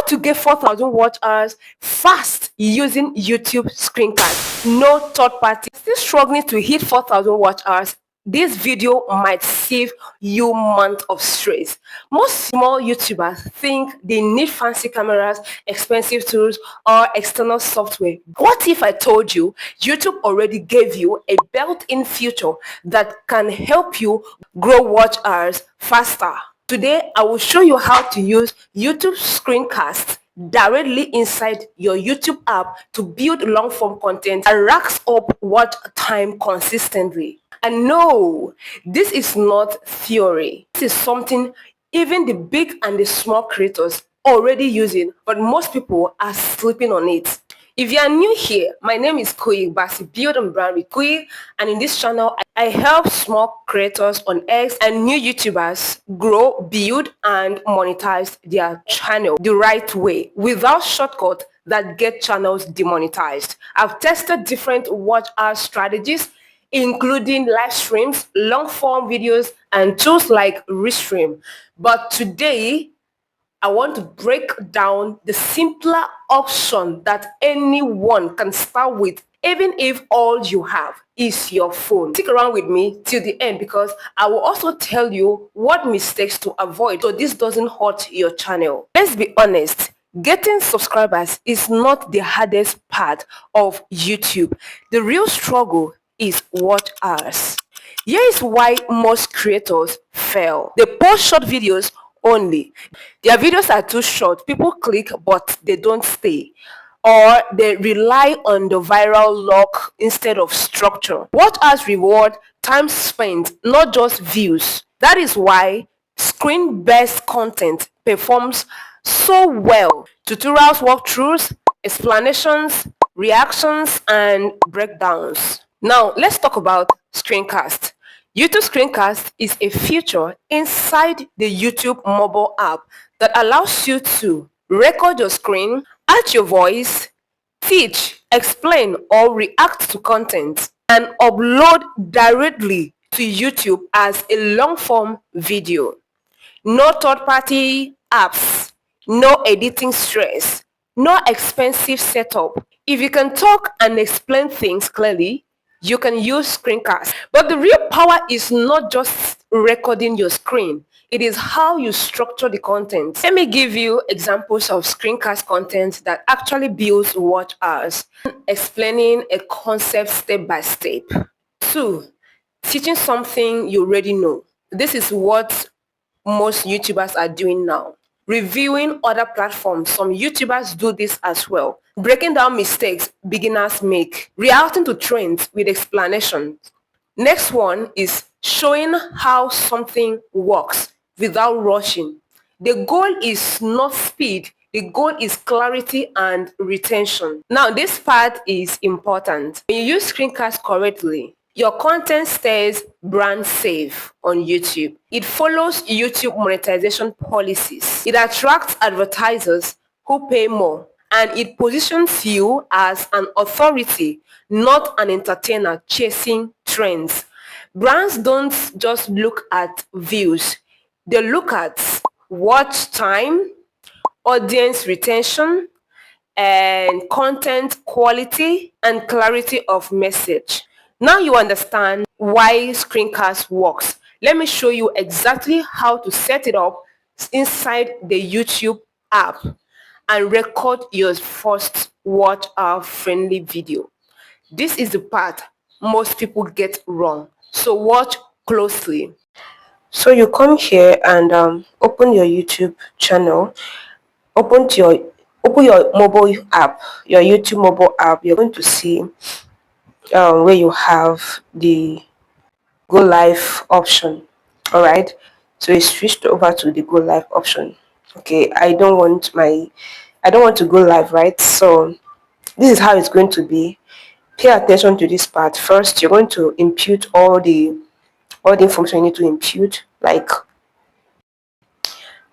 How to get 4,000 watch hours fast using YouTube Screencast. No third party. Still struggling to hit 4,000 watch hours? This video might save you months of stress. Most small YouTubers think they need fancy cameras, expensive tools, or external software. What if I told you YouTube already gave you a built-in feature that can help you grow watch hours faster? Today, I will show you how to use YouTube Screencast directly inside your YouTube app to build long-form content and racks up watch time consistently. And no, this is not theory. This is something even the big and the small creators already using, but most people are sleeping on it. If you are new here, my name is Kuyik, build and brand with Kuyik, and in this channel, I help small creators on X and new YouTubers grow, build, and monetize their channel the right way without shortcuts that get channels demonetized. I've tested different watch hour strategies, including live streams, long-form videos, and tools like Restream. But today, I want to break down the simpler option that anyone can start with, even if all you have is your phone. Stick around with me till the end because I will also tell you what mistakes to avoid so this doesn't hurt your channel. Let's be honest. Getting subscribers is not the hardest part of YouTube. The real struggle is watch hours. Here is why most creators fail. They post short videos only. Their videos are too short. People click, but they don't stay. Or they rely on the viral look instead of structure. Watch hours reward time spent, not just views. That is why screen-based content performs so well. Tutorials, walkthroughs, explanations, reactions, and breakdowns. Now, let's talk about Screencast. YouTube Screencast is a feature inside the YouTube mobile app that allows you to record your screen, add your voice, teach, explain, or react to content, and upload directly to YouTube as a long-form video. No third-party apps, no editing stress, no expensive setup. If you can talk and explain things clearly, you can use Screencast. But the real power is not just recording your screen. It is how you structure the content. Let me give you examples of Screencast content that actually builds watch hours. Explaining a concept step by step. 2. Teaching something you already know. This is what most YouTubers are doing now. Reviewing other platforms. Some YouTubers do this as well. Breaking down mistakes beginners make. Reacting to trends with explanations. Next one is showing how something works without rushing. The goal is not speed. The goal is clarity and retention. Now, this part is important. When you use Screencast correctly, your content stays brand safe on YouTube. It follows YouTube monetization policies. It attracts advertisers who pay more, and it positions you as an authority, not an entertainer chasing trends. Brands don't just look at views. They look at watch time, audience retention, and content quality and clarity of message. Now you understand why Screencast works. Let me show you exactly how to set it up inside the YouTube app and record your first watch hour friendly video. This is the part most people get wrong. So watch closely. So you come here and open your YouTube channel. Open your mobile app, your YouTube mobile app. You're going to see where you have the go live option. All right, so it's switched over to the go live option. Okay, I don't want to go live, right? So this is how it's going to be. Pay attention to this part. First, you're going to impute all the information you need to impute, like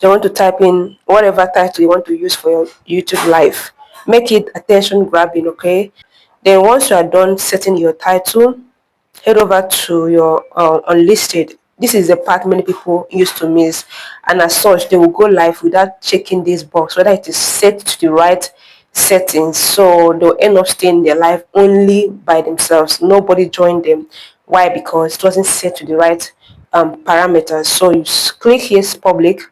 you want to type in whatever title you want to use for your YouTube live. Make it attention grabbing, okay? Then once you are done setting your title, head over to your unlisted This is the part many people used to miss, and as such they will go live without checking this box whether it is set to the right settings. So they'll end up staying their life only by themselves, nobody joined them. Why? Because it wasn't set to the right parameters. So you click here, public.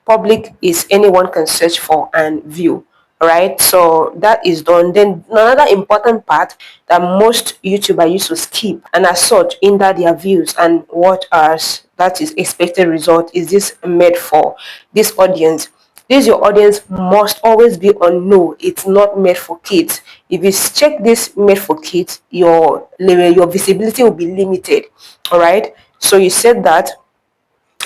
Public is anyone can search for and view. All right, so that is done. Then another important part that most YouTubers used to skip, and as such hinder their views and watch hours, that is expected result, is this made for this audience. This your audience must always be on no, it's not made for kids. If you check this made for kids, your visibility will be limited. All right, so you said that.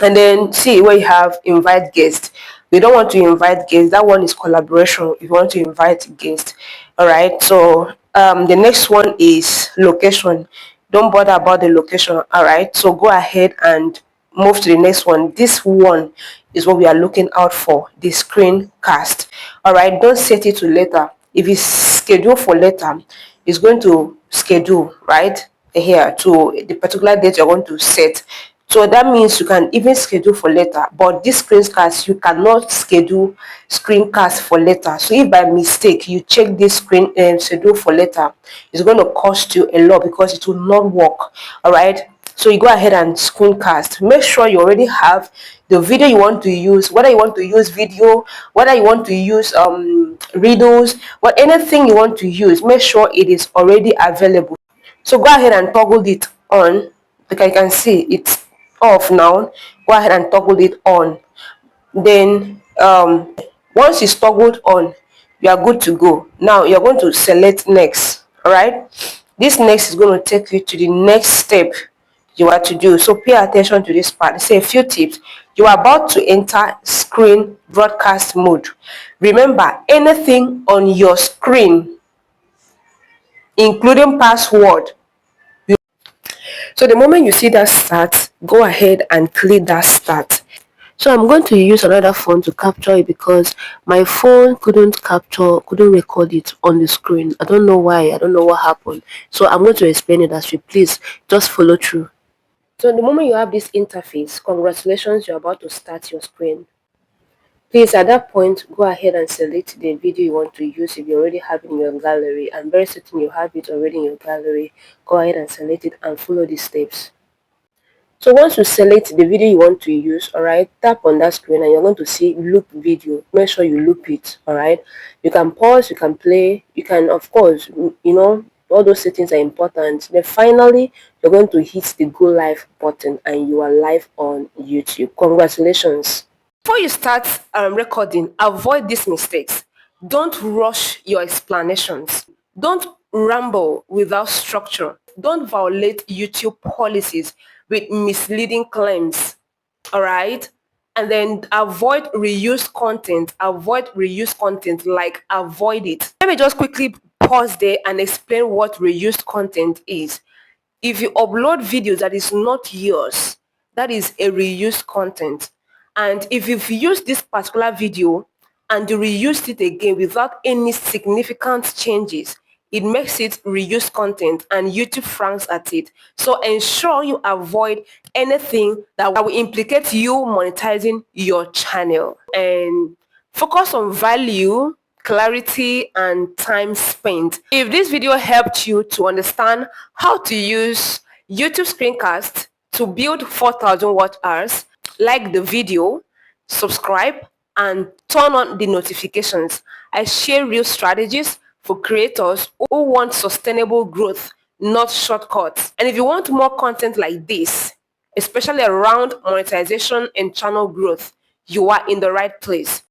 And then see where you have invite guests. We don't want to invite guests. That one is collaboration. If you want to invite guests, all right. So the next one is location. Don't bother about the location. All right. So go ahead and move to the next one. This one is what we are looking out for. The screencast. All right. Don't set it to later. If it's scheduled for later, it's going to schedule right here to the particular date you're going to set. So that means you can even schedule for later, but this screencast you cannot schedule screencast for later. So if by mistake you check this schedule for later, it's going to cost you a lot because it will not work. All right. So you go ahead and screencast. Make sure you already have the video you want to use, whether you want to use video, whether you want to use riddles, what anything you want to use. Make sure it is already available. So go ahead and toggle it on. Like you can see, it's off now. Go ahead and toggle it on. Then once it's toggled on, you are good to go. Now you're going to select next. All right. This next is going to take you to the next step you are to do. So pay attention to this part. Say a few tips. You are about to enter screen broadcast mode. Remember, anything on your screen, including password. So the moment you see that start, go ahead and click that start. So I'm going to use another phone to capture it because my phone couldn't record it on the screen. I don't know why, I don't know what happened. So I'm going to explain it as you please just follow through. So the moment you have this interface, congratulations, you're about to start your screen. Please, at that point, go ahead and select the video you want to use if you already have it in your gallery. I'm very certain you have it already in your gallery. Go ahead and select it and follow these steps. So once you select the video you want to use, all right, tap on that screen and you're going to see loop video. Make sure you loop it, all right. You can pause, you can play, you can, of course, all those settings are important. Then finally, you're going to hit the go live button and you are live on YouTube. Congratulations. Before you start recording, avoid these mistakes. Don't rush your explanations. Don't ramble without structure. Don't violate YouTube policies with misleading claims. All right? And then avoid reused content. Avoid reused content, like avoid it. Let me just quickly pause there and explain what reused content is. If you upload videos that is not yours, that is a reused content. And if you've used this particular video and you reused it again without any significant changes, it makes it reused content and YouTube frowns at it. So ensure you avoid anything that will implicate you monetizing your channel. And focus on value, clarity, and time spent. If this video helped you to understand how to use YouTube Screencast to build 4,000 watch hours, like the video, subscribe, and turn on the notifications. I share real strategies for creators who want sustainable growth, not shortcuts. And if you want more content like this, especially around monetization and channel growth, you are in the right place.